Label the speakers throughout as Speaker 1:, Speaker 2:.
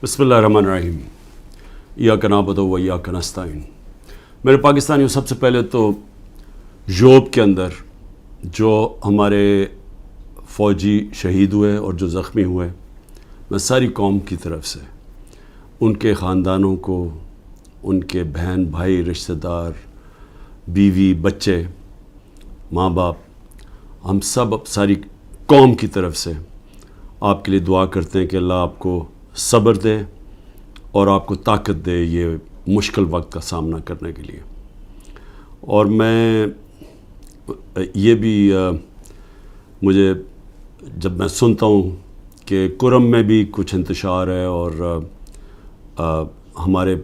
Speaker 1: بسم اللہ الرحمن الرحیم ایاک نعبد و ایاک نستعین۔ میرے پاکستانیوں، سب سے پہلے تو یوب کے اندر جو ہمارے فوجی شہید ہوئے اور جو زخمی ہوئے، میں ساری قوم کی طرف سے ان کے خاندانوں کو، ان کے بہن بھائی، رشتہ دار، بیوی، بچے، ماں باپ، ہم سب ساری قوم کی طرف سے آپ کے لیے دعا کرتے ہیں کہ اللہ آپ کو صبر دے اور آپ کو طاقت دے یہ مشکل وقت کا سامنا کرنے کے لیے۔ اور میں یہ بھی مجھے جب میں سنتا ہوں کہ کرم میں بھی کچھ انتشار ہے اور ہمارے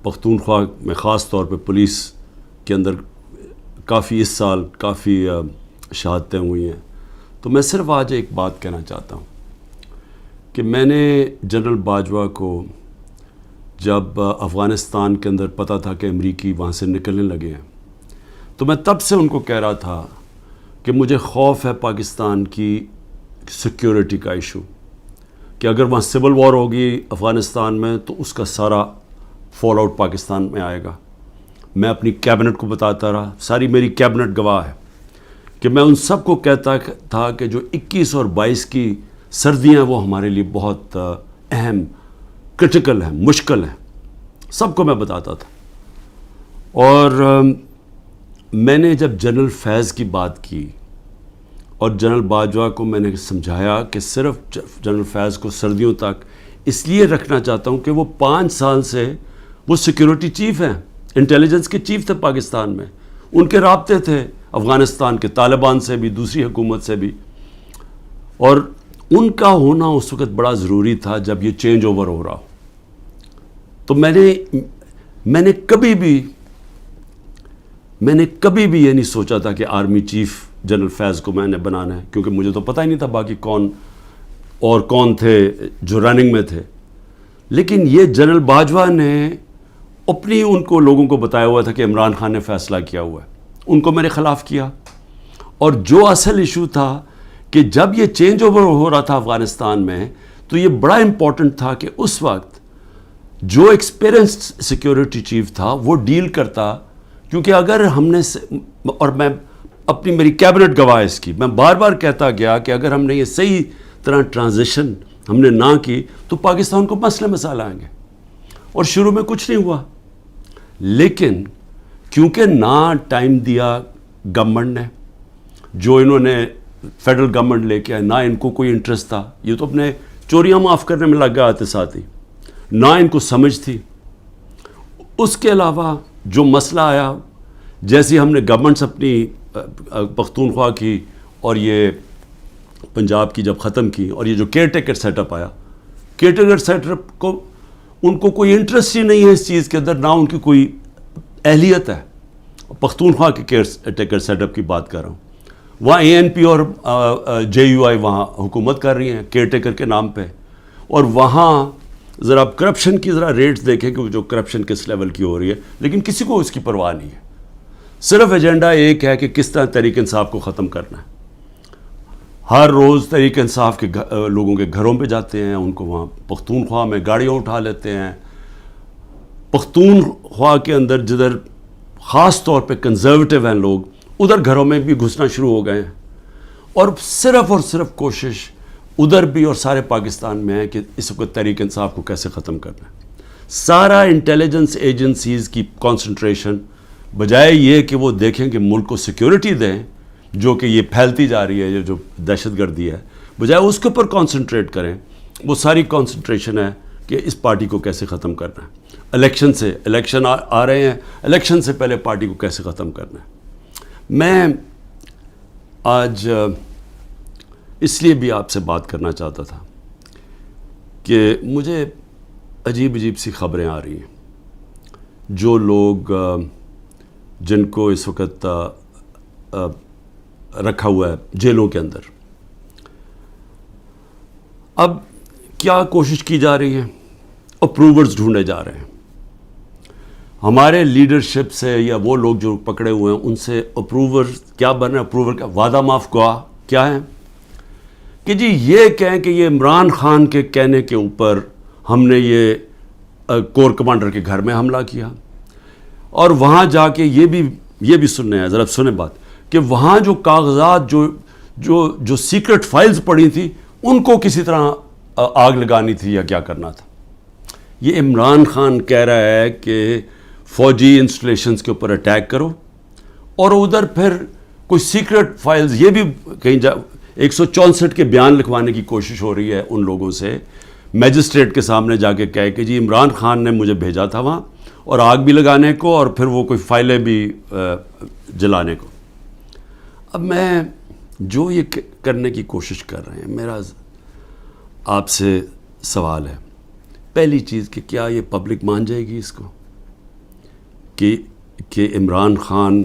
Speaker 1: پختونخوا میں خاص طور پہ پولیس کے اندر کافی اس سال کافی شہادتیں ہوئی ہیں، تو میں صرف آج ایک بات کہنا چاہتا ہوں کہ میں نے جنرل باجوہ کو جب افغانستان کے اندر پتہ تھا کہ امریکی وہاں سے نکلنے لگے ہیں، تو میں تب سے ان کو کہہ رہا تھا کہ مجھے خوف ہے پاکستان کی سیکیورٹی کا ایشو، کہ اگر وہاں سول وار ہوگی افغانستان میں تو اس کا سارا فال آؤٹ پاکستان میں آئے گا۔ میں اپنی کیبنٹ کو بتاتا رہا، ساری میری کیبنٹ گواہ ہے کہ میں ان سب کو کہتا تھا کہ جو 21 اور 22 کی سردیاں وہ ہمارے لیے بہت اہم، کرٹیکل ہیں، مشکل ہیں، سب کو میں بتاتا تھا۔ اور میں نے جب جنرل فیض کی بات کی اور جنرل باجوہ کو میں نے سمجھایا کہ صرف جنرل فیض کو سردیوں تک اس لیے رکھنا چاہتا ہوں کہ وہ 5 سال سے وہ سیکیورٹی چیف ہیں، انٹیلیجنس کے چیف تھے پاکستان میں، ان کے رابطے تھے افغانستان کے طالبان سے بھی، دوسری حکومت سے بھی، اور ان کا ہونا اس وقت بڑا ضروری تھا جب یہ چینج اوور ہو رہا ہو۔ تو میں نے کبھی بھی یہ نہیں سوچا تھا کہ آرمی چیف جنرل فیض کو میں نے بنانا ہے، کیونکہ مجھے تو پتہ ہی نہیں تھا باقی کون تھے جو رننگ میں تھے۔ لیکن یہ جنرل باجوہ نے اپنی ان کو لوگوں کو بتایا ہوا تھا کہ عمران خان نے فیصلہ کیا ہوا ہے، ان کو میرے خلاف کیا۔ اور جو اصل ایشو تھا کہ جب یہ چینج اوور ہو رہا تھا افغانستان میں، تو یہ بڑا امپورٹنٹ تھا کہ اس وقت جو ایکسپیرینسڈ سیکیورٹی چیف تھا وہ ڈیل کرتا، کیونکہ اگر ہم نے، اور میں میری کیبنٹ گواہ اس کی، میں بار بار کہتا گیا کہ اگر ہم نے یہ صحیح طرح ٹرانزیشن ہم نے نہ کی تو پاکستان کو مسئلے مسائل آئیں گے۔ اور شروع میں کچھ نہیں ہوا، لیکن کیونکہ نہ ٹائم دیا گورنمنٹ نے، جو انہوں نے فیڈرل گورنمنٹ لے کے آئے، نہ ان کو کوئی انٹرسٹ تھا، یہ تو اپنے چوریاں معاف کرنے میں لگ گئے آتے ساتھ ہی، نہ ان کو سمجھ تھی۔ اس کے علاوہ جو مسئلہ آیا، جیسے ہم نے گورنمنٹس اپنی پختونخوا کی اور یہ پنجاب کی جب ختم کی، اور یہ جو کیئر ٹیکر سیٹ اپ آیا، کیئر ٹیکر سیٹ اپ کو ان کو کوئی انٹرسٹ ہی نہیں ہے اس چیز کے اندر، نہ ان کی کوئی اہلیت ہے۔ پختونخوا کے کیئر ٹیکر سیٹ اپ کی بات کر رہا ہوں، وہاں ANP اور JUI وہاں حکومت کر رہی ہیں کیئر ٹیکر کے نام پہ، اور وہاں ذرا کرپشن کی ذرا ریٹس دیکھیں کہ جو کرپشن کس لیول کی ہو رہی ہے، لیکن کسی کو اس کی پرواہ نہیں ہے، صرف ایجنڈا ایک ہے کہ کس طرح تحریک انصاف کو ختم کرنا ہے۔ ہر روز تحریک انصاف کے لوگوں کے گھروں پہ جاتے ہیں، ان کو وہاں پختونخوا میں گاڑیاں اٹھا لیتے ہیں۔ پختونخوا کے اندر جدھر خاص طور پہ کنزرویٹو ہیں لوگ، ادھر گھروں میں بھی گھسنا شروع ہو گئے ہیں، اور صرف کوشش ادھر بھی اور سارے پاکستان میں ہے کہ اس وقت تحریک انصاف کو کیسے ختم کرنا ہے۔ سارا انٹیلیجنس ایجنسیز کی کانسنٹریشن بجائے یہ کہ وہ دیکھیں کہ ملک کو سیکیورٹی دیں، جو کہ یہ پھیلتی جا رہی ہے، یہ جو دہشت گردی ہے، بجائے اس کے اوپر کانسنٹریٹ کریں، وہ ساری کانسنٹریشن ہے کہ اس پارٹی کو کیسے ختم کرنا ہے۔ الیکشن آ رہے ہیں، الیکشن سے پہلے پارٹی کو کیسے ختم کرنا ہے۔ میں آج اس لیے بھی آپ سے بات کرنا چاہتا تھا کہ مجھے عجیب سی خبریں آ رہی ہیں، جو لوگ جن کو اس وقت رکھا ہوا ہے جیلوں کے اندر، اب کیا کوشش کی جا رہی ہے، اپروورز ڈھونڈے جا رہے ہیں ہمارے لیڈرشپ سے، یا وہ لوگ جو پکڑے ہوئے ہیں ان سے اپروور کیا بن رہے ہیں، اپروور کا وعدہ معاف گواہ کیا ہے کہ جی یہ کہیں کہ یہ عمران خان کے کہنے کے اوپر ہم نے یہ کور کمانڈر کے گھر میں حملہ کیا، اور وہاں جا کے یہ بھی سننے ہیں، ذرا سنیں بات، کہ وہاں جو کاغذات جو سیکرٹ فائلز پڑی تھی ان کو کسی طرح آگ لگانی تھی یا کیا کرنا تھا۔ یہ عمران خان کہہ رہا ہے کہ فوجی انسٹالیشنز کے اوپر اٹیک کرو، اور ادھر پھر کوئی سیکرٹ فائلز، یہ بھی کہیں 164 کے بیان لکھوانے کی کوشش ہو رہی ہے ان لوگوں سے، میجسٹریٹ کے سامنے جا کے کہے کہ جی عمران خان نے مجھے بھیجا تھا وہاں، اور آگ بھی لگانے کو، اور پھر وہ کوئی فائلیں بھی جلانے کو۔ اب میں جو یہ کرنے کی کوشش کر رہے ہیں، میرا آپ سے سوال ہے، پہلی چیز کہ کیا یہ پبلک مان جائے گی اس کو کہ عمران خان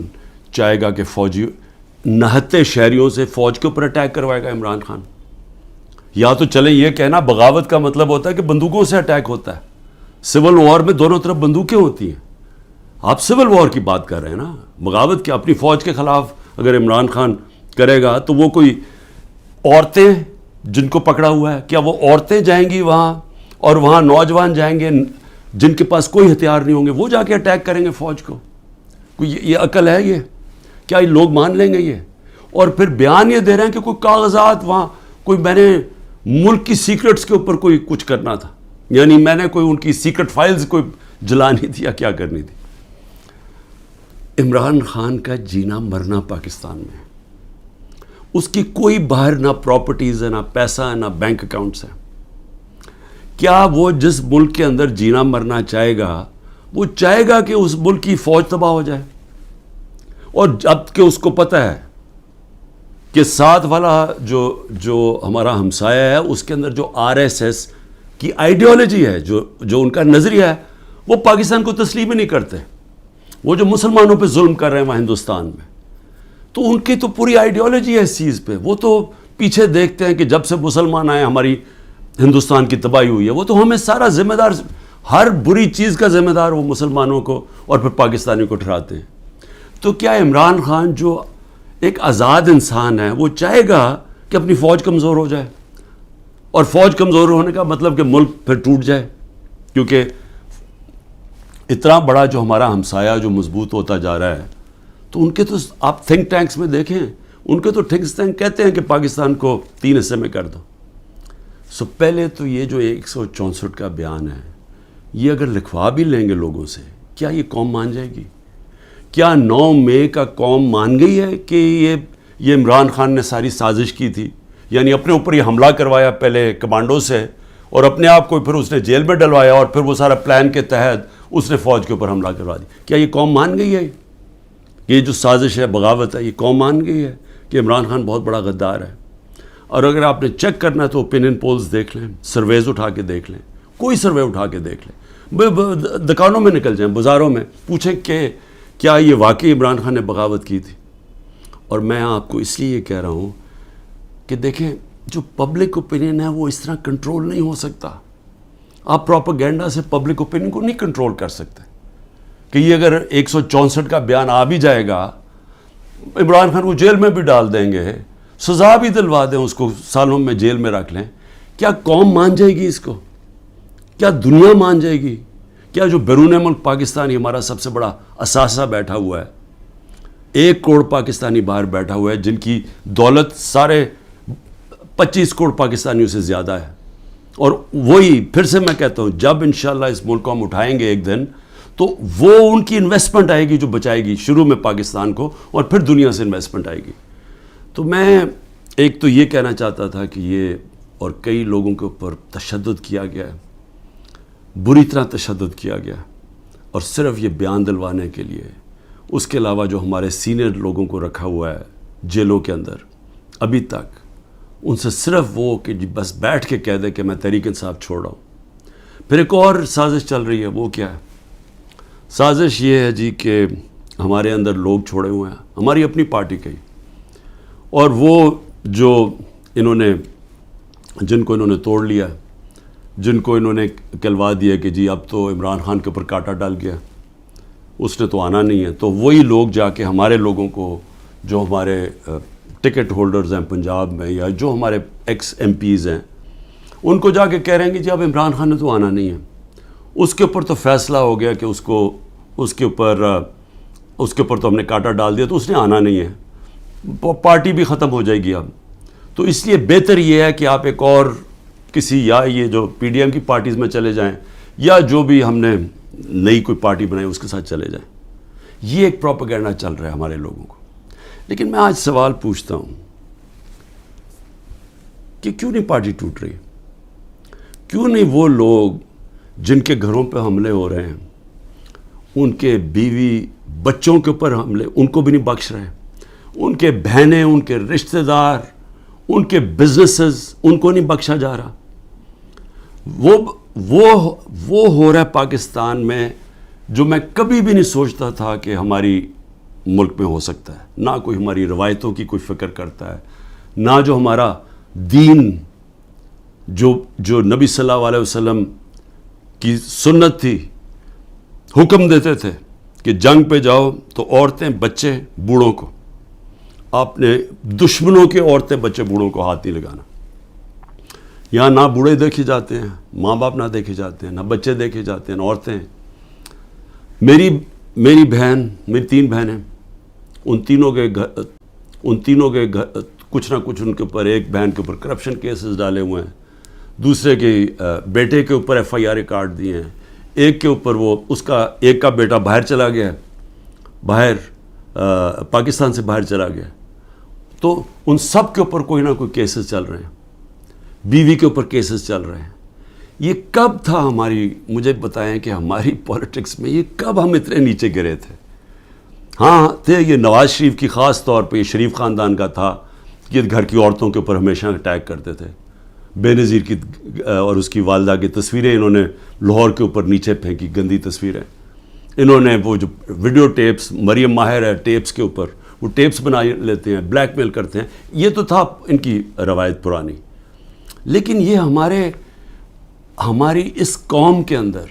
Speaker 1: چاہے گا کہ فوجی نہتے شہریوں سے فوج کے اوپر اٹیک کروائے گا عمران خان؟ یا تو چلیں یہ کہنا بغاوت کا مطلب ہوتا ہے کہ بندوقوں سے اٹیک ہوتا ہے، سول وار میں دونوں طرف بندوقیں ہوتی ہیں، آپ سول وار کی بات کر رہے ہیں نا، بغاوت کیا؟ اپنی فوج کے خلاف اگر عمران خان کرے گا تو وہ کوئی عورتیں جن کو پکڑا ہوا ہے، کیا وہ عورتیں جائیں گی وہاں، اور وہاں نوجوان جائیں گے جن کے پاس کوئی ہتھیار نہیں ہوں گے، وہ جا کے اٹیک کریں گے فوج کو؟ کوئی یہ عقل ہے؟ یہ کیا یہ لوگ مان لیں گے یہ؟ اور پھر بیان یہ دے رہے ہیں کہ کوئی کاغذات وہاں، کوئی میں نے ملک کی سیکرٹس کے اوپر کوئی کچھ کرنا تھا، یعنی میں نے کوئی ان کی سیکرٹ فائلز کوئی جلانی تھی یا کیا کرنی تھی۔ عمران خان کا جینا مرنا پاکستان میں، اس کی کوئی باہر نہ پراپرٹیز ہے، نہ پیسہ ہے، نہ بینک اکاؤنٹس ہیں۔ کیا وہ جس ملک کے اندر جینا مرنا چاہے گا، وہ چاہے گا کہ اس ملک کی فوج تباہ ہو جائے؟ اور جب کہ اس کو پتہ ہے کہ ساتھ والا جو ہمارا ہمسایہ ہے، اس کے اندر جو RSS کی آئیڈیالوجی ہے، جو ان کا نظریہ ہے، وہ پاکستان کو تسلیم ہی نہیں کرتے، وہ جو مسلمانوں پہ ظلم کر رہے ہیں وہاں ہندوستان میں، تو ان کی تو پوری آئیڈیالوجی ہے اس چیز پہ، وہ تو پیچھے دیکھتے ہیں کہ جب سے مسلمان آئے ہماری ہندوستان کی تباہی ہوئی ہے، وہ تو ہمیں سارا ذمہ دار، ہر بری چیز کا ذمہ دار وہ مسلمانوں کو اور پھر پاکستانیوں کو ٹھہراتے ہیں۔ تو کیا عمران خان جو ایک آزاد انسان ہے، وہ چاہے گا کہ اپنی فوج کمزور ہو جائے؟ اور فوج کمزور ہونے کا مطلب کہ ملک پھر ٹوٹ جائے، کیونکہ اتنا بڑا جو ہمارا ہمسایہ جو مضبوط ہوتا جا رہا ہے، تو ان کے تو آپ تھنک ٹینکس میں دیکھیں، ان کے تو تھنک ٹینک کہتے ہیں کہ پاکستان کو 3 حصے میں کر دو۔ سو پہلے تو یہ جو 164 کا بیان ہے، یہ اگر لکھوا بھی لیں گے لوگوں سے، کیا یہ قوم مان جائے گی؟ کیا 9 مئی کا قوم مان گئی ہے کہ یہ عمران خان نے ساری سازش کی تھی؟ یعنی اپنے اوپر یہ حملہ کروایا پہلے کمانڈو سے، اور اپنے آپ کو پھر اس نے جیل میں ڈلوایا، اور پھر وہ سارا پلان کے تحت اس نے فوج کے اوپر حملہ کروا دی۔ کیا یہ قوم مان گئی ہے کہ یہ جو سازش ہے، بغاوت ہے، یہ قوم مان گئی ہے کہ عمران خان بہت بڑا غدار ہے؟ اور اگر آپ نے چیک کرنا ہے تو اوپینین پولز دیکھ لیں، سرویز اٹھا کے دیکھ لیں، کوئی سروے اٹھا کے دیکھ لیں، دکانوں میں نکل جائیں، بازاروں میں پوچھیں کہ کیا یہ واقعی عمران خان نے بغاوت کی تھی؟ اور میں آپ کو اس لیے یہ کہہ رہا ہوں کہ دیکھیں، جو پبلک اوپینین ہے وہ اس طرح کنٹرول نہیں ہو سکتا۔ آپ پروپیگنڈا سے پبلک اوپینین کو نہیں کنٹرول کر سکتے کہ یہ اگر 164 کا بیان آ بھی جائے گا، عمران خان کو جیل میں بھی ڈال دیں گے، سزا بھی دلوا دیں اس کو، سالوں میں جیل میں رکھ لیں، کیا قوم مان جائے گی اس کو؟ کیا دنیا مان جائے گی؟ کیا جو بیرون ملک پاکستانی ہمارا سب سے بڑا اثاثہ بیٹھا ہوا ہے، 1 کروڑ پاکستانی باہر بیٹھا ہوا ہے، جن کی دولت سارے 25 کروڑ پاکستانیوں سے زیادہ ہے، اور وہی پھر سے میں کہتا ہوں، جب انشاءاللہ اس ملک کو ہم اٹھائیں گے ایک دن، تو وہ ان کی انویسٹمنٹ آئے گی جو بچائے گی شروع میں پاکستان کو، اور پھر دنیا سے انویسٹمنٹ آئے گی۔ تو میں ایک تو یہ کہنا چاہتا تھا کہ یہ اور کئی لوگوں کے اوپر تشدد کیا گیا ہے، بری طرح تشدد کیا گیا، اور صرف یہ بیان دلوانے کے لیے۔ اس کے علاوہ جو ہمارے سینئر لوگوں کو رکھا ہوا ہے جیلوں کے اندر ابھی تک، ان سے صرف وہ کہ جی بس بیٹھ کے کہہ دے کہ میں تحریک انصاف چھوڑ رہا ہوں۔ پھر ایک اور سازش چل رہی ہے، وہ کیا ہے؟ سازش یہ ہے جی کہ ہمارے اندر لوگ چھوڑے ہوئے ہیں ہماری اپنی پارٹی کے، اور وہ جو جن کو انہوں نے توڑ لیا، جن کو انہوں نے کہلوا دیا کہ جی اب تو عمران خان کے اوپر کانٹا ڈال گیا، اس نے تو آنا نہیں ہے، تو وہی لوگ جا کے ہمارے لوگوں کو، جو ہمارے ٹکٹ ہولڈرز ہیں پنجاب میں، یا جو ہمارے ایکس ایم پیز ہیں، ان کو جا کے کہہ رہے ہیں کہ جی اب عمران خان نے تو آنا نہیں ہے، اس کے اوپر تو فیصلہ ہو گیا کہ اس کے اوپر تو ہم نے کانٹا ڈال دیا، تو اس نے آنا نہیں ہے، پارٹی بھی ختم ہو جائے گی اب. تو اس لیے بہتر یہ ہے کہ آپ ایک اور کسی یا یہ جو پی ڈی ایم کی پارٹیز میں چلے جائیں یا جو بھی ہم نے نئی کوئی پارٹی بنائی اس کے ساتھ چلے جائیں. یہ ایک پروپیگنڈا چل رہا ہے ہمارے لوگوں کو. لیکن میں آج سوال پوچھتا ہوں کہ کیوں نہیں پارٹی ٹوٹ رہی؟ کیوں نہیں وہ لوگ جن کے گھروں پہ حملے ہو رہے ہیں، ان کے بیوی بچوں کے اوپر حملے، ان کو بھی نہیں بخش رہے، ان کے بہنیں، ان کے رشتہ دار، ان کے بزنسز، ان کو نہیں بخشا جا رہا؟ وہ ہو رہا ہے پاکستان میں جو میں کبھی بھی نہیں سوچتا تھا کہ ہماری ملک میں ہو سکتا ہے. نہ کوئی ہماری روایتوں کی کوئی فکر کرتا ہے، نہ جو ہمارا دین جو نبی صلی اللہ علیہ وسلم کی سنت تھی، حکم دیتے تھے کہ جنگ پہ جاؤ تو عورتیں بچے بوڑھوں کو، آپ نے دشمنوں کے عورتیں بچے بوڑھوں کو ہاتھ نہیں لگانا. یہاں نہ بوڑھے دیکھے جاتے ہیں، ماں باپ نہ دیکھے جاتے ہیں، نہ بچے دیکھے جاتے ہیں، نہ عورتیں. میری بہن، میری 3 بہنیں، ان تینوں کے گھر کچھ نہ کچھ ان کے اوپر، ایک بہن کے اوپر کرپشن کیسز ڈالے ہوئے ہیں، دوسرے کے بیٹے کے اوپر ایف آئی آر کاٹ دیے ہیں، ایک کے اوپر ایک کا بیٹا باہر چلا گیا ہے، پاکستان سے باہر چلا گیا. تو ان سب کے اوپر کوئی نہ کوئی کیسز چل رہے ہیں، بیوی کے اوپر کیسز چل رہے ہیں. یہ کب تھا مجھے بتائیں کہ ہماری پولیٹکس میں یہ کب ہم اتنے نیچے گرے تھے؟ ہاں تھے، یہ نواز شریف کی خاص طور پہ، یہ شریف خاندان کا تھا کہ گھر کی عورتوں کے اوپر ہمیشہ اٹیک کرتے تھے. بے نظیر کی اور اس کی والدہ کی تصویریں انہوں نے لاہور کے اوپر نیچے پھینکی، گندی تصویریں. انہوں نے وہ جو ویڈیو ٹیپس، مریم ماہر ہے ٹیپس کے اوپر، وہ ٹیپس بنا لیتے ہیں، بلیک میل کرتے ہیں. یہ تو تھا ان کی روایت پرانی. لیکن یہ ہماری اس قوم کے اندر،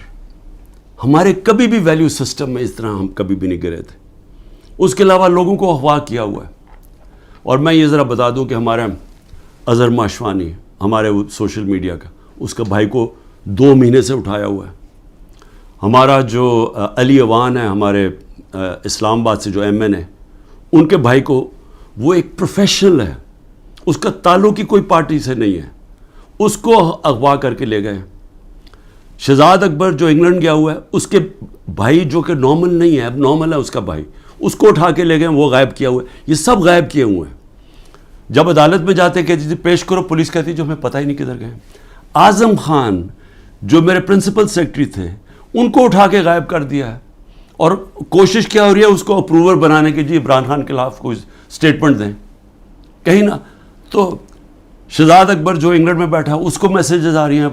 Speaker 1: ہمارے کبھی بھی ویلیو سسٹم میں اس طرح ہم کبھی بھی نہیں گرے تھے. اس کے علاوہ لوگوں کو اغوا کیا ہوا ہے. اور میں یہ ذرا بتا دوں کہ ہمارا اظہر ماشوانی، ہمارے سوشل میڈیا کا، اس کا بھائی کو 2 مہینے سے اٹھایا ہوا ہے. ہمارا جو علی اوان ہے، ہمارے اسلام آباد سے جو ایم این ہے، ان کے بھائی کو، وہ ایک پروفیشنل ہے، اس کا تعلق ہی کوئی پارٹی سے نہیں ہے، اس کو اغوا کر کے لے گئے. شہزاد اکبر جو انگلینڈ گیا ہوا ہے، اس کے بھائی جو کہ نارمل نہیں ہے، اب نارمل ہے اس کا بھائی، اس کو اٹھا کے لے گئے، وہ غائب کیا ہوا ہے. یہ سب غائب کیے ہوئے ہیں. جب عدالت میں جاتے کہتی تھی پیش کرو، پولیس کہتی جو ہمیں پتہ ہی نہیں کدھر گئے. اعظم خان جو میرے پرنسپل سیکرٹری تھے، ان کو اٹھا کے غائب کر دیا ہے. اور کوشش کیا ہو رہی ہے اس کو اپروور بنانے کے، جی عمران خان کے خلاف کوئی سٹیٹمنٹ دیں کہیں نہ. تو شہزاد اکبر جو انگلینڈ میں بیٹھا، اس کو میسیجز آ رہی ہیں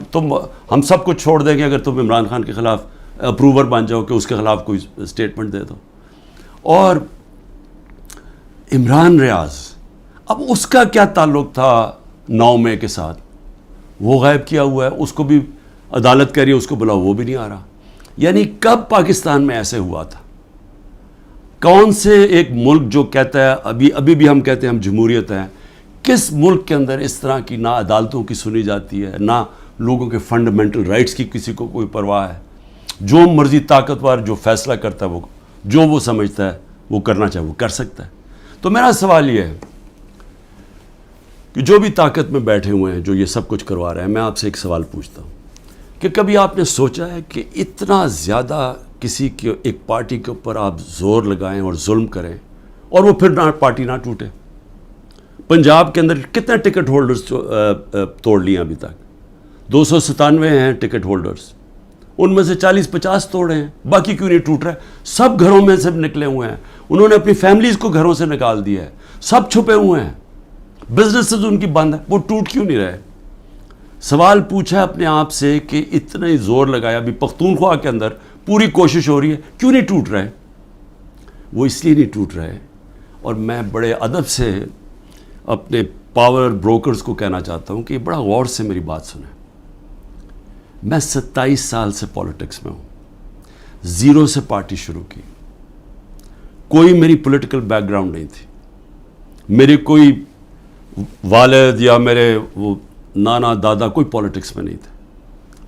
Speaker 1: ہم سب کچھ چھوڑ دیں گے اگر تم عمران خان کے خلاف اپروور بن جاؤ کہ اس کے خلاف کوئی سٹیٹمنٹ دے دو. اور عمران ریاض، اب اس کا کیا تعلق تھا 9 مئی کے ساتھ؟ وہ غائب کیا ہوا ہے، اس کو بھی عدالت کہہ رہی ہے اس کو بلاؤ، وہ بھی نہیں آ رہا. یعنی کب پاکستان میں ایسے ہوا تھا؟ کون سے ایک ملک جو کہتا ہے، ابھی بھی ہم کہتے ہیں ہم جمہوریت ہیں، کس ملک کے اندر اس طرح کی نہ عدالتوں کی سنی جاتی ہے، نہ لوگوں کے فنڈامنٹل رائٹس کی کسی کو کوئی پرواہ ہے؟ جو مرضی طاقتور جو فیصلہ کرتا ہے، وہ سمجھتا ہے وہ کرنا چاہے وہ کر سکتا ہے. تو میرا سوال یہ ہے کہ جو بھی طاقت میں بیٹھے ہوئے ہیں، جو یہ سب کچھ کروا رہے ہیں، میں آپ سے ایک سوال پوچھتا ہوں کہ کبھی آپ نے سوچا ہے کہ اتنا زیادہ کسی کے ایک پارٹی کے اوپر آپ زور لگائیں اور ظلم کریں اور وہ پھر پارٹی نہ ٹوٹے؟ پنجاب کے اندر کتنے ٹکٹ ہولڈرز توڑ لیے ابھی تک؟ 297 ہیں ٹکٹ ہولڈرز، ان میں سے 40-50 توڑے ہیں، باقی کیوں نہیں ٹوٹ رہا ہے؟ سب گھروں میں سے نکلے ہوئے ہیں، انہوں نے اپنی فیملیز کو گھروں سے نکال دیا ہے، سب چھپے ہوئے ہیں، بزنسز ان کی بند ہے، وہ ٹوٹ کیوں نہیں رہے؟ سوال پوچھا اپنے آپ سے کہ اتنا ہی زور لگایا، ابھی پختونخوا کے اندر پوری کوشش ہو رہی ہے، کیوں نہیں ٹوٹ رہے؟ وہ اس لیے نہیں ٹوٹ رہے. اور میں بڑے ادب سے اپنے پاور بروکرز کو کہنا چاہتا ہوں کہ بڑا غور سے میری بات سنیں. میں 27 سال سے پولیٹکس میں ہوں، 0 سے پارٹی شروع کی، کوئی میری پولیٹیکل بیک گراؤنڈ نہیں تھی، میرے کوئی والد یا میرے وہ نانا دادا کوئی پالیٹکس میں نہیں تھے.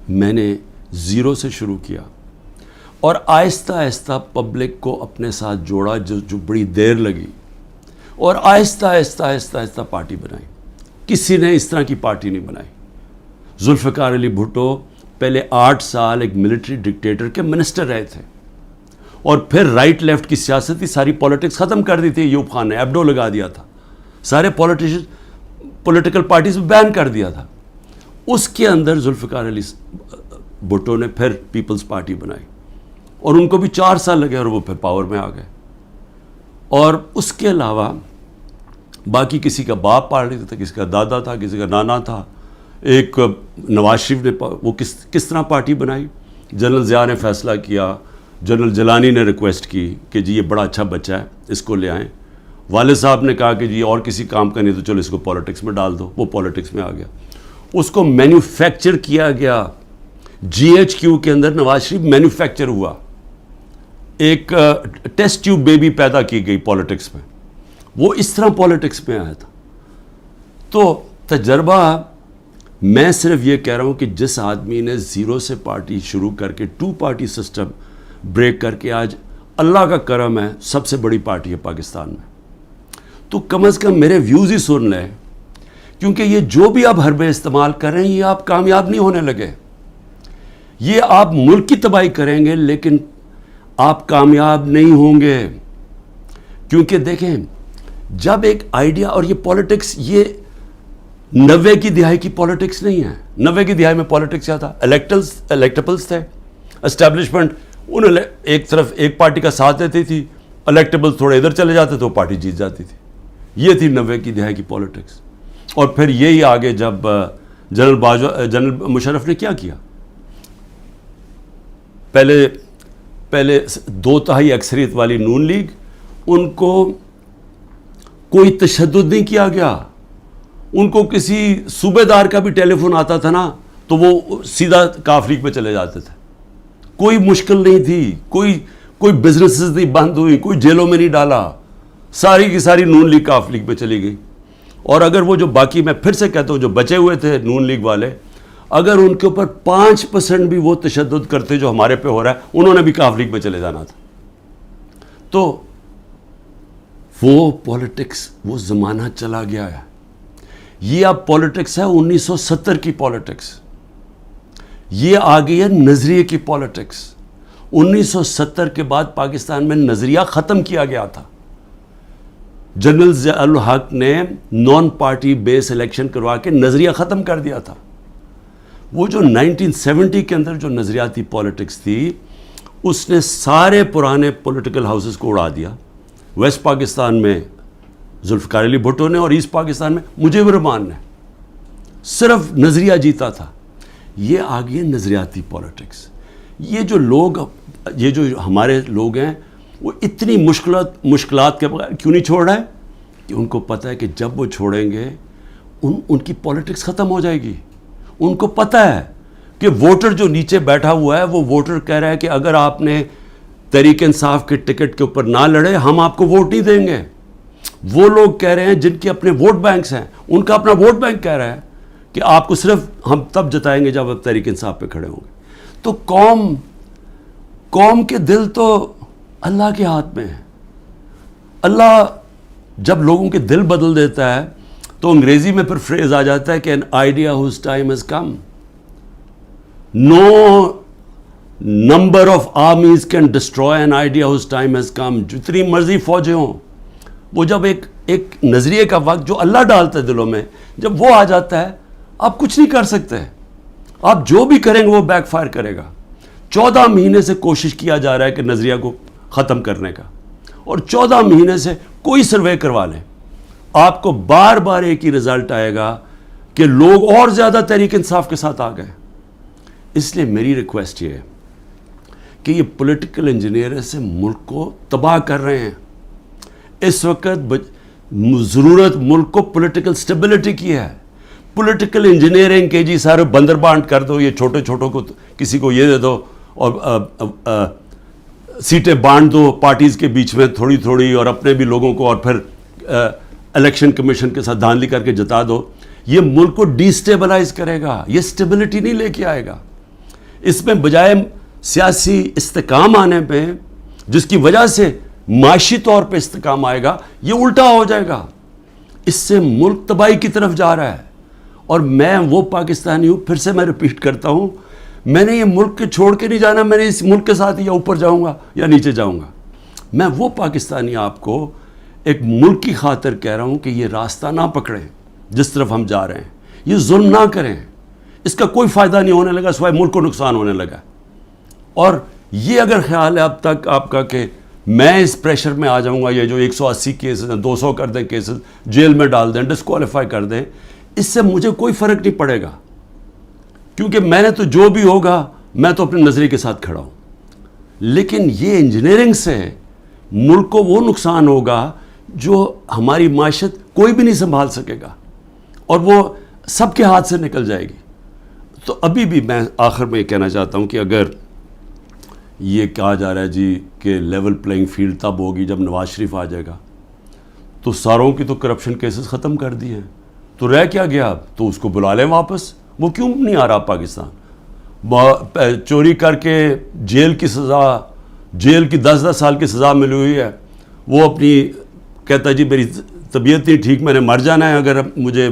Speaker 1: میں نے زیرو سے شروع کیا اور آہستہ آہستہ پبلک کو اپنے ساتھ جوڑا, جو بڑی دیر لگی, اور آہستہ آہستہ آہستہ آہستہ پارٹی بنائی. کسی نے اس طرح کی پارٹی نہیں بنائی. ذوالفقار علی بھٹو پہلے 8 سال ایک ملٹری ڈکٹیٹر کے منسٹر رہے تھے, اور پھر رائٹ لیفٹ کی سیاست تھی, ساری پالیٹکس ختم کر دی تھی. ایوب خان نے ایبڈو لگا دیا تھا, سارے پولیٹیکل پارٹیز میں بین کر دیا تھا. اس کے اندر ذوالفقار علی بھٹو نے پھر پیپلز پارٹی بنائی, اور ان کو بھی 4 سال لگے اور وہ پھر پاور میں آ گئے. اور اس کے علاوہ باقی کسی کا باپ پارٹی تھا, کسی کا دادا تھا, کسی کا نانا تھا. ایک نواز شریف نے وہ کس طرح پارٹی بنائی. جنرل ضیاء نے فیصلہ کیا, جنرل جیلانی نے ریکویسٹ کی کہ جی یہ بڑا اچھا بچہ ہے, اس کو لے آئیں. والد صاحب نے کہا کہ جی اور کسی کام کا نہیں تو چلو اس کو پالیٹکس میں ڈال دو. وہ پالیٹکس میں آ گیا. اس کو مینوفیکچر کیا گیا. GHQ کے اندر نواز شریف مینوفیکچر ہوا. ایک ٹیسٹ ٹیوب بیبی پیدا کی گئی پالیٹکس میں. وہ اس طرح پالیٹکس میں آیا تھا. تو تجربہ, میں صرف یہ کہہ رہا ہوں کہ جس آدمی نے زیرو سے پارٹی شروع کر کے 2 پارٹی سسٹم بریک کر کے آج اللہ کا کرم ہے سب سے بڑی پارٹی ہے پاکستان میں, تو کم از کم میرے ویوز ہی سن لیں, کیونکہ یہ جو بھی آپ حربے استعمال کر رہے ہیں یہ آپ کامیاب نہیں ہونے لگے. یہ آپ ملک کی تباہی کریں گے لیکن آپ کامیاب نہیں ہوں گے. کیونکہ دیکھیں, جب ایک آئیڈیا, اور یہ پالیٹکس یہ 90 کی دہائی کی پالیٹکس نہیں ہے. 90 کی دہائی میں پالیٹکس کیا تھا؟ الیکٹیبلز تھے, اسٹیبلشمنٹ انہوں نے ایک طرف ایک پارٹی کا ساتھ دیتی تھی, الیکٹیبلز تھوڑے ادھر چلے جاتے تو وہ پارٹی جیت جاتی تھی. یہ تھی 90 کی دہائی کی پالیٹکس. اور پھر یہی آگے جب جنرل مشرف نے کیا کیا, پہلے 2/3 اکثریت والی نون لیگ, ان کو کوئی تشدد نہیں کیا گیا. ان کو کسی صوبے دار کا بھی ٹیلی فون آتا تھا نا تو وہ سیدھا کاف لیگ پہ چلے جاتے تھے. کوئی مشکل نہیں تھی, کوئی بزنسز نہیں بند ہوئی, کوئی جیلوں میں نہیں ڈالا, ساری کی ساری نون لیگ کاف لیگ پہ چلی گئی. اور اگر وہ جو باقی, میں پھر سے کہتا ہوں, جو بچے ہوئے تھے نون لیگ والے, اگر ان کے اوپر 5% بھی وہ تشدد کرتے جو ہمارے پہ ہو رہا ہے, انہوں نے بھی کاف لیگ میں چلے جانا تھا. تو وہ پالیٹکس, وہ زمانہ چلا گیا ہے. یہ اب پالیٹکس ہے 1970 کی پالیٹکس. یہ آ گئی ہے نظریے کی پالیٹکس. 1970 کے بعد پاکستان میں نظریہ ختم کیا گیا تھا. جنرل ضیاء الحق نے نان پارٹی بیس الیکشن کروا کے نظریہ ختم کر دیا تھا. وہ جو 1970 کے اندر جو نظریاتی پالیٹکس تھی, اس نے سارے پرانے پولیٹیکل ہاؤسز کو اڑا دیا. ویسٹ پاکستان میں ذوالفقار علی بھٹو نے, اور ایسٹ پاکستان میں مجیب الرحمان نے. صرف نظریہ جیتا تھا. یہ آ گئی ہے نظریاتی پالیٹکس. یہ جو لوگ, یہ جو ہمارے لوگ ہیں, وہ اتنی مشکلات کے بغیر کیوں نہیں چھوڑ رہے؟ کہ ان کو پتہ ہے کہ جب وہ چھوڑیں گے ان کی پالیٹکس ختم ہو جائے گی. ان کو پتہ ہے کہ ووٹر جو نیچے بیٹھا ہوا ہے, وہ ووٹر کہہ رہا ہے کہ اگر آپ نے تحریک انصاف کے ٹکٹ کے اوپر نہ لڑے, ہم آپ کو ووٹ نہیں دیں گے. وہ لوگ کہہ رہے ہیں جن کے اپنے ووٹ بینکس ہیں, ان کا اپنا ووٹ بینک کہہ رہا ہے کہ آپ کو صرف ہم تب جتائیں گے جب آپ تحریک انصاف پہ کھڑے ہوں گے. تو قوم کے دل تو اللہ کے ہاتھ میں ہے. اللہ جب لوگوں کے دل بدل دیتا ہے تو انگریزی میں پھر فریز آ جاتا ہے کہ an idea whose time has come. No number of armies can destroy an idea whose time has come. جتنی مرضی فوجیں ہوں, وہ جب ایک نظریے کا وقت جو اللہ ڈالتا ہے دلوں میں, جب وہ آ جاتا ہے, آپ کچھ نہیں کر سکتے. آپ جو بھی کریں گے وہ بیک فائر کرے گا. 14 مہینے سے کوشش کیا جا رہا ہے کہ نظریہ کو ختم کرنے کا, اور 14 مہینے سے کوئی سروے کروا لیں, آپ کو بار بار ایک ہی رزلٹ آئے گا کہ لوگ اور زیادہ تحریک انصاف کے ساتھ آ گئے. اس لیے میری ریکویسٹ یہ ہے کہ یہ پولیٹیکل انجینئر سے ملک کو تباہ کر رہے ہیں. اس وقت ضرورت ملک کو پولیٹیکل سٹیبلٹی کی ہے. پولیٹیکل انجینئرنگ کے جی سارے بندر بانٹ کر دو, یہ چھوٹے چھوٹوں کو کسی کو یہ دے دو, اور سیٹیں بانٹ دو پارٹیز کے بیچ میں تھوڑی تھوڑی, اور اپنے بھی لوگوں کو, اور پھر الیکشن کمیشن کے ساتھ دھاندلی کر کے جتا دو. یہ ملک کو ڈیسٹیبلائز کرے گا، یہ اسٹیبلٹی نہیں لے کے آئے گا. اس میں بجائے سیاسی استحکام آنے پہ، جس کی وجہ سے معاشی طور پہ استحکام آئے گا، یہ الٹا ہو جائے گا. اس سے ملک تباہی کی طرف جا رہا ہے. اور میں وہ پاکستانی ہوں، پھر سے میں ریپیٹ کرتا ہوں، میں نے یہ ملک کے چھوڑ کے نہیں جانا، میں نے اس ملک کے ساتھ یا اوپر جاؤں گا یا نیچے جاؤں گا. میں وہ پاکستانی آپ کو ایک ملک کی خاطر کہہ رہا ہوں کہ یہ راستہ نہ پکڑیں جس طرف ہم جا رہے ہیں، یہ ظلم نہ کریں. اس کا کوئی فائدہ نہیں ہونے لگا سوائے ملک کو نقصان ہونے لگا. اور یہ اگر خیال ہے اب تک آپ کا کہ میں اس پریشر میں آ جاؤں گا، یہ جو 180 کیسز ہیں 200 کر دیں، کیسز جیل میں ڈال دیں، ڈسکوالیفائی کر دیں، اس سے مجھے کوئی فرق نہیں پڑے گا، کیونکہ میں نے تو جو بھی ہوگا میں تو اپنے نظریے کے ساتھ کھڑا ہوں. لیکن یہ انجینئرنگ سے ملک کو وہ نقصان ہوگا جو ہماری معیشت کوئی بھی نہیں سنبھال سکے گا اور وہ سب کے ہاتھ سے نکل جائے گی. تو ابھی بھی میں آخر میں یہ کہنا چاہتا ہوں کہ اگر یہ کہا جا رہا ہے جی کہ لیول پلینگ فیلڈ تب ہوگی جب نواز شریف آ جائے گا، تو ساروں کی تو کرپشن کیسز ختم کر دیے ہیں، تو رہ کیا گیا اب؟ تو اس کو بلا لیں واپس. وہ کیوں نہیں آ رہا پاکستان؟ چوری کر کے جیل کی سزا، جیل کی 10 سال کی سزا ملی ہوئی ہے، وہ اپنی کہتا ہے جی میری طبیعت نہیں ٹھیک، میں نے مر جانا ہے اگر مجھے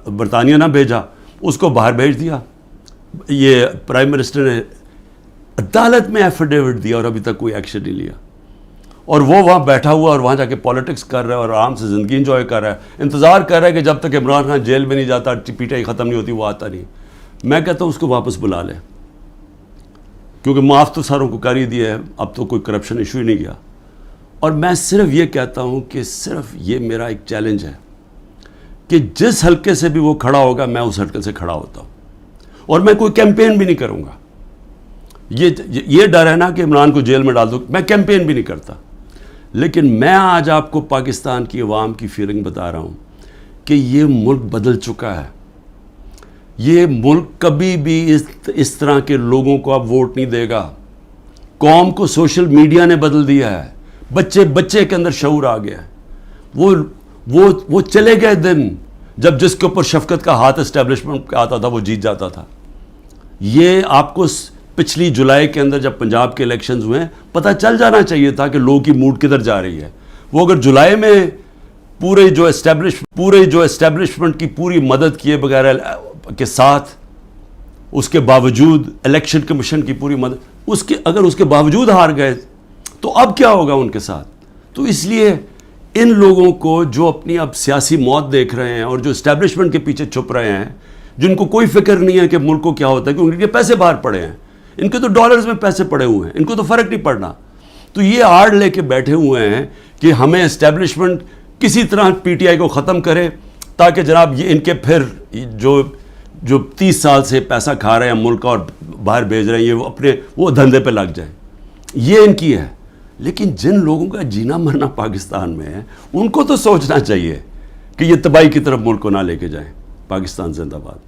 Speaker 1: برطانیہ نہ بھیجا، اس کو باہر بھیج دیا. یہ پرائم منسٹر نے عدالت میں ایفیڈیوٹ دیا اور ابھی تک کوئی ایکشن نہیں لیا. اور وہ وہاں بیٹھا ہوا اور وہاں جا کے پالیٹکس کر رہا ہے اور آرام سے زندگی انجوائے کر رہا ہے، انتظار کر رہا ہے کہ جب تک عمران خان جیل میں نہیں جاتا، پی ٹی آئی ختم نہیں ہوتی، وہ آتا نہیں. میں کہتا ہوں اس کو واپس بلا لیں، کیونکہ معاف تو ساروں کو کر ہی دیا ہے، اب تو کوئی کرپشن ایشو ہی نہیں گیا. اور میں صرف یہ کہتا ہوں کہ صرف یہ میرا ایک چیلنج ہے کہ جس حلقے سے بھی وہ کھڑا ہوگا میں اس حلقے سے کھڑا ہوتا ہوں، اور میں کوئی کیمپین بھی نہیں کروں گا. یہ ڈر ہے نا کہ عمران کو جیل میں ڈال دو، میں کیمپین بھی نہیں کرتا. لیکن میں آج آپ کو پاکستان کی عوام کی فیلنگ بتا رہا ہوں کہ یہ ملک بدل چکا ہے. یہ ملک کبھی بھی اس طرح کے لوگوں کو اب ووٹ نہیں دے گا. قوم کو سوشل میڈیا نے بدل دیا ہے، بچے کے اندر شعور آ گیا ہے. وہ چلے گئے دن جب جس کے اوپر شفقت کا ہاتھ اسٹیبلشمنٹ کا آتا تھا وہ جیت جاتا تھا. یہ آپ کو پچھلی جولائی کے اندر جب پنجاب کے الیکشنز ہوئے پتہ چل جانا چاہیے تھا کہ لوگوں کی موڈ کدھر جا رہی ہے. وہ اگر جولائی میں پورے جو اسٹیبلشمنٹ کی پوری مدد کیے بغیر کے ساتھ، اس کے باوجود الیکشن کمیشن کی پوری مدد، اگر اس کے باوجود ہار گئے تو اب کیا ہوگا ان کے ساتھ؟ تو اس لیے ان لوگوں کو جو اپنی اب سیاسی موت دیکھ رہے ہیں اور جو اسٹیبلشمنٹ کے پیچھے چھپ رہے ہیں، جن کو کوئی فکر نہیں ہے کہ ملک کو کیا ہوتا ہے، کیونکہ ان کے پیسے باہر پڑے ہیں، ان کے تو ڈالرز میں پیسے پڑے ہوئے ہیں، ان کو تو فرق نہیں پڑنا. تو یہ آڑ لے کے بیٹھے ہوئے ہیں کہ ہمیں اسٹیبلشمنٹ کسی طرح پی ٹی آئی کو ختم کرے تاکہ جناب یہ ان کے پھر جو 30 سال سے پیسہ کھا رہے ہیں ملک کا اور باہر بھیج رہے ہیں، یہ اپنے وہ دھندے پہ لگ جائیں. یہ ان کی ہے. لیکن جن لوگوں کا جینا مرنا پاکستان میں ہے ان کو تو سوچنا چاہیے کہ یہ تباہی کی طرف ملک کو نہ لے کے جائیں. پاکستان زندہ باد.